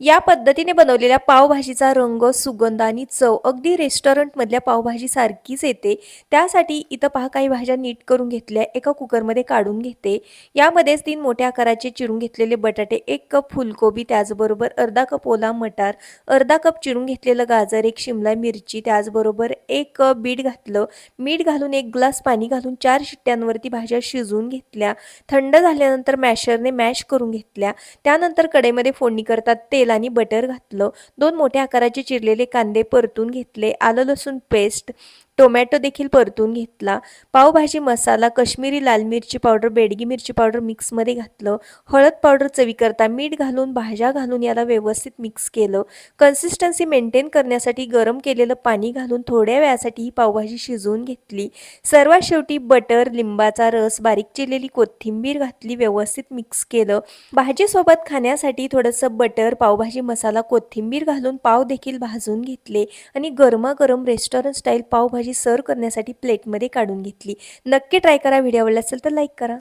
या पद्धतीने बनवलेल्या पावभाजीचा रंग, सुगंध आणि चव अगदी रेस्टॉरंटमधल्या पावभाजीसारखीच येते. त्यासाठी इथं पहा काही भाज्या नीट करून घेतल्या. एका कुकरमध्ये काढून घेते. यामध्येच 3 मोठ्या आकाराचे चिरून घेतलेले बटाटे, 1 कप फुलकोबी, त्याचबरोबर अर्धा कप ओला मटार, अर्धा कप चिरून घेतलेलं गाजर, 1 शिमला मिरची, त्याचबरोबर 1 कप बीट घातलं. मीठ घालून 1 ग्लास पाणी घालून 4 शिट्ट्यांवरती भाज्या शिजवून घेतल्या. थंड झाल्यानंतर मॅशरने मॅश करून घेतल्या. त्यानंतर कढईमध्ये फोडणी करतात तेल आणि बटर घातलं. 2 मोठ्या आकाराचे चिरलेले कांदे परतून घेतले. आलं लसूण पेस्ट, टोमॅटो देखील परतून घेतला. पावभाजी मसाला, काश्मीरी लाल मिरची पावडर, बेडगी मिरची पावडर मिक्समध्ये घातलं. हळद पावडर चवीकरता, मीठ घालून, भाज्या घालून याला व्यवस्थित मिक्स केलं. कन्सिस्टन्सी मेंटेन करण्यासाठी गरम केलेलं पाणी घालून थोड्या वेळासाठी ही पावभाजी शिजवून घेतली. सर्वात शेवटी बटर, लिंबाचा रस, बारीक चिरलेली कोथिंबीर घातली. व्यवस्थित मिक्स केलं. भाजीसोबत खाण्यासाठी थोडंसं बटर, पावभाजी मसाला, कोथिंबीर घालून पाव देखील भाजून घेतले आणि गरमागरम रेस्टॉरंट स्टाईल पावभाजी सर्व्ह करण्यासाठी प्लेटमध्ये काढून घेतली. नक्की ट्राय करा. व्हिडिओ आवडला असेल तर लाईक करा.